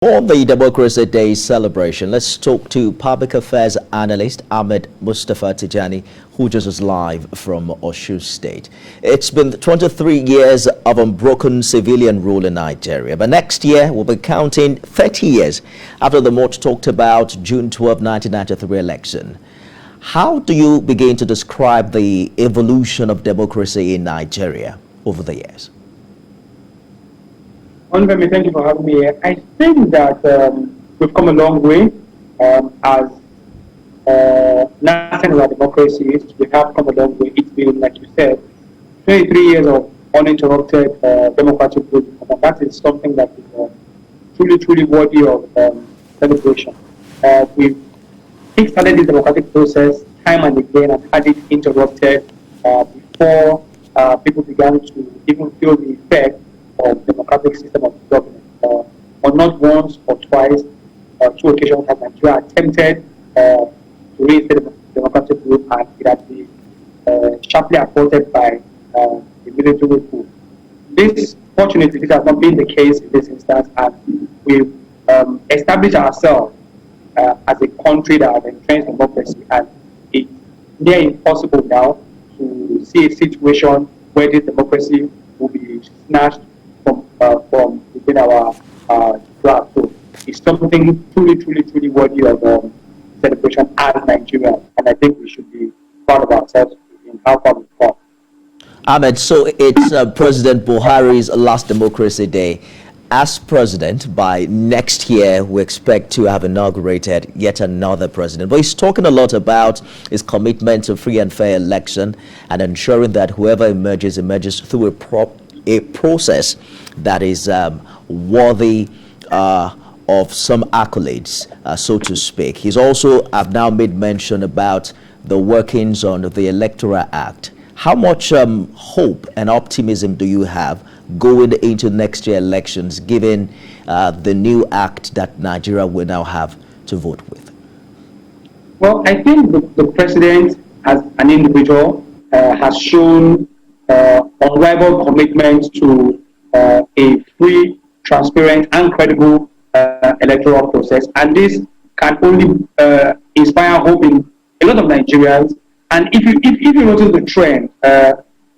For the Democracy Day celebration, let's talk to public affairs analyst Ahmed Mustapha Tijani, who just is live from Osun State. It's been 23 years of unbroken civilian rule in Nigeria, but next year we'll be counting 30 years after the much talked about June 12, 1993 election. How do you begin to describe the evolution of democracy in Nigeria over the years? Honorable, thank you for having me here. I think that we've come a long way as national democracies. We have come a long way. It's been, like you said, 23 years of uninterrupted democratic growth, and that is something that is truly worthy of celebration. We've started this democratic process time and again and had it interrupted before people began to even feel the effect of democratic system of government. On not once or twice, two occasions has Nigeria attempted to reinstate the democratic group, and it has been sharply aborted by the military coup. Fortunately, this has not been the case in this instance, and we've established ourselves as a country that has entrenched democracy, and it's near impossible now to see a situation where this democracy will be snatched from within our grasp. So it's something truly worthy of celebration as Nigeria, and I think we should be proud of ourselves in how far we've come. Ahmed, so it's President Buhari's last Democracy Day. As president, by next year, we expect to have inaugurated yet another president. But he's talking a lot about his commitment to free and fair election and ensuring that whoever emerges through a process that is worthy of some accolades, so to speak. He's also have now made mention about the workings on the Electoral Act. How much hope and optimism do you have going into next year elections, given the new act that Nigeria will now have to vote with? Well, I think the president, as an individual, has shown unrivaled commitment to a free, transparent, and credible electoral process, and this can only inspire hope in a lot of Nigerians. And if you notice the trend,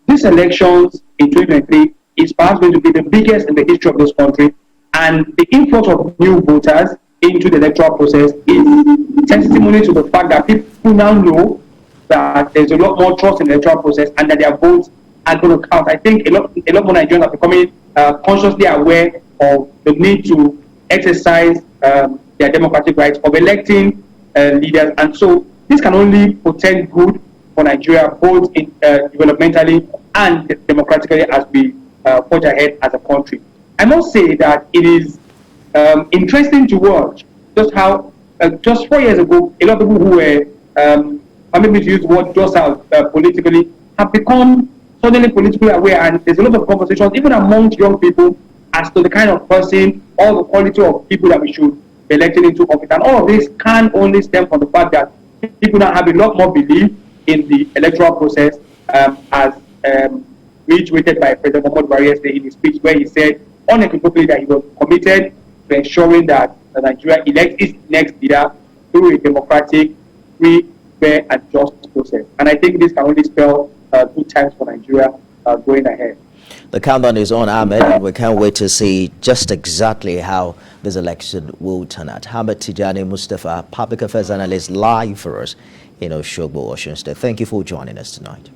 these elections in 2023 is perhaps going to be the biggest in the history of this country, and the influx of new voters into the electoral process is testimony to the fact that people now know that there's a lot more trust in the electoral process and that their votes are going to count. I think a lot more Nigerians are becoming consciously aware of the need to exercise their democratic rights of electing leaders, and so this can only portend good for Nigeria, both in, developmentally and democratically, as we forge ahead as a country. I must say that it is interesting to watch just how, just 4 years ago, a lot of people who were, maybe to use the word docile politically, have become suddenly politically aware, and there's a lot of conversations, even amongst young people, as to the kind of person or the quality of people that we should be electing into office. And all of this can only stem from the fact that people now have a lot more belief in the electoral process, as reiterated by President Muhammadu Buhari yesterday in his speech, where he said unequivocally that he was committed to ensuring that Nigeria elects its next leader through a democratic, free, fair, and just process. And I think this can only spell good times for Nigeria going ahead. The countdown is on, Ahmed, and we can't wait to see just exactly how this election will turn out. Ahmed Tijani Mustapha, public affairs analyst, live for us in Osun State. Thank you for joining us tonight.